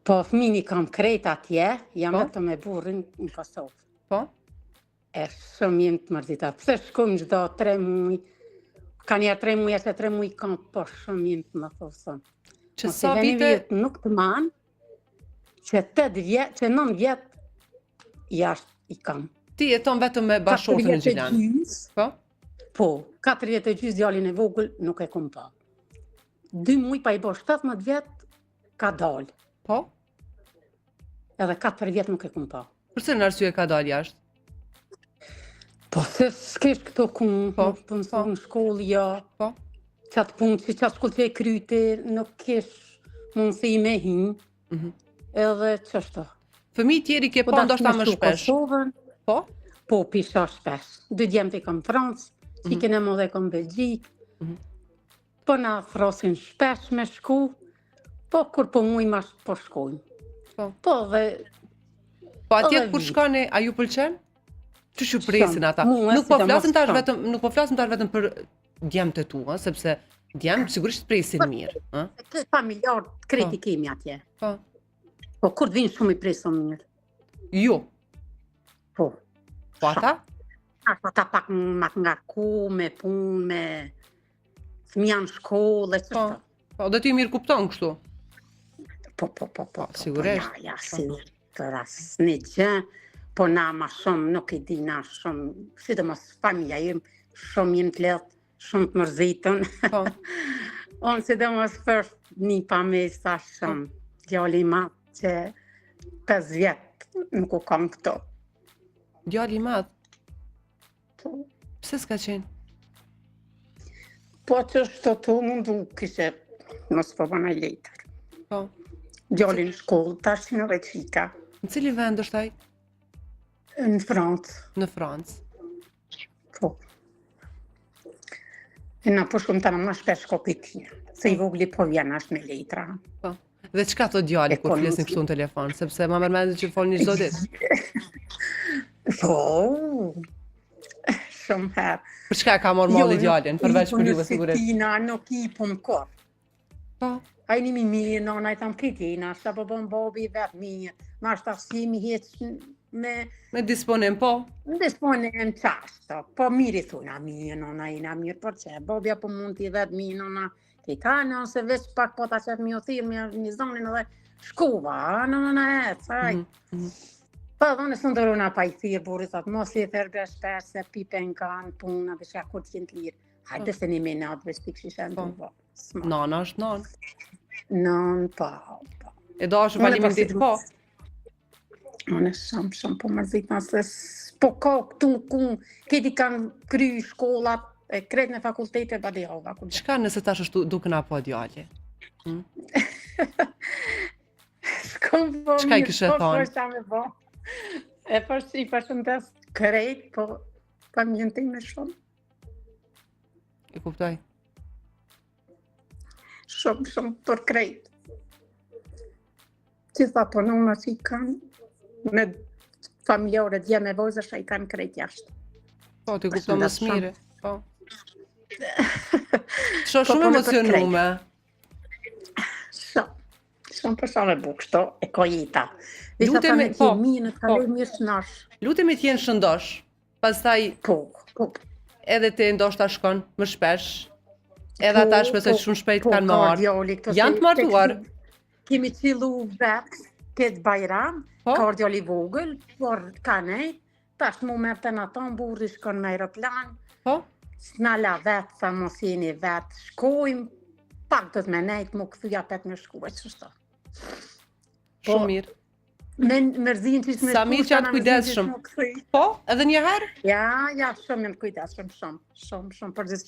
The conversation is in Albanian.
Po, fëmini kam krejt atje, jam Po? vetëm me burrin në Kosovë. Po? E shumë jem të mërzita. Pse shkojmë çdo 3 muaj, ka njerë 3 muaj, se 3 muaj kam, po shumë jem të më thosën. Që sa vite? Vjetë nuk të manë, që 8 vjetë, që 9 vjetë jashtë i kam. Ti jeton vetëm me bashortën e Gjilan. Po? Po, 4 vjetë e gjysë djalin e vogël nuk e kom pa. 2 muaj pa i bo 17 vjetë ka dalë. Po? Edhe 4 vjetë nuk e kom pa. Përse në arsye ka dalë jashtë? Po, se s'kesh këto kumë, Po, nuk punëson në shkollë, ja. Po? Qatë punë që qatë shkollë të e kryte, nuk kesh mundësi me hinë, edhe qështë. Fëmijë tjeri ke po ndoshta më shpesh. Kosovën, Po? po, pisha shpesh. 2 djemët e kam Francë, qikën e modhe kam Belgjikë, po na throsin shpesh me shku, po kur po muj ma po shkojnë. Po. Po dhe... Po atje kur shkoni, a ju pëlqen? Që ju presin ata? Nuk po flasim tash vetëm për djemët e tua, sepse djemët sigurisht presin mirë. Këtë familjar kreti kemi atje. Po. Po kur të vinë shumë i presin mirë. Jo. Po. Po ata? Ata pak ma të ngarku, me punë, me fëmija në shkollë, e Po. Po, dhe ti mirë kupton kështu? Po. Sigurisht. Ja, për asë një gjë, po na ma shumë nuk i di na shumë, sidomos familja jem, shumë jem të letë, shumë të mërzitën. Po. Unë sidomos për një pa me sa shumë, djali ma që 5 vjetë nuk u kam këto. Djali i madh? Po. Pse s'ka qenë? Po që shto të mundu kishe, mos po bëna i letër. Po. Djali në shkollë, tash në veçika. Në cili vend është ai? Në Francë. Në Francë. Po. E na po shkum të në më shpesh kopitina, se i vogli po vjen ashtë me letra. Po. Dhe çka thot djali kur flesin kështu në telefon, sepse ma mërmendet që folni çdo ditë. Po. Shumë herë. Për çka ka marrë malli djalin, përveç për juve sigurisht. Tina nuk i pun kur. Po. A i një mi mirë, nona i tham kritina, shta po bën bobi vetë mirë, ma shta simi hetë Me disponim, po. Me disponim qashto, po mirë i thuna mirë, nona i na mirë, për që, bobja po mund t'i vetë mirë, nona, ki ka nëse veç pak po ta qëtë mi o thirë, mi një zonin edhe shkuva, nona e, caj. Po, dhe në së ndëruna pa i thirë, burit, atë mos i thërbe shpesh, se pipen kanë puna, dhe shka kur t'jen t'lirë. Hajde se një menatë, veç t'i këshishen të bo. Nana është nanë. Nën, po. E do është falimin ditë, po. Unë e shumë po mërzit nëse po ka këtu ku këti kanë kry shkollat, e kretë në fakultete ba dhe hova. Çka nëse tash është duke na po djalli? Çka i kishe thonë? E përshë i përshëndes krejt, po pa mjëntim me shumë. I kuptoj. Shumë për krejt. Gjitha punona që i kanë, me familjore, dje me vojzësha i kanë krejt jashtë. Po, t'i kuptoj më smire. Po. Shumë emocionume. Shumë për shumë e bukshto, e ko jita. Lutemi, po. Lutemi t'jenë shëndosh. Pastaj, edhe te ndoshta shkon më shpesh. Edhe ata shpesoj shumë shpejt kanë marrë. Janë të martuar. Kemi qilu vetë, këtë bajram, ka djali vogël, por ka nejt, tash mu merë të në tonë, burri shkon me aeroplan, s'nala vetë, sa mos jeni vetë, shkojmë, pak të me nejt, mu këthuja petë me shku, e qështo. Shumë mirë. Me mërzin që me Sa mirë që atë kujdesshëm. Po, edhe njëherë? Ja, shumë jam kujdesshëm, shumë për gjithë.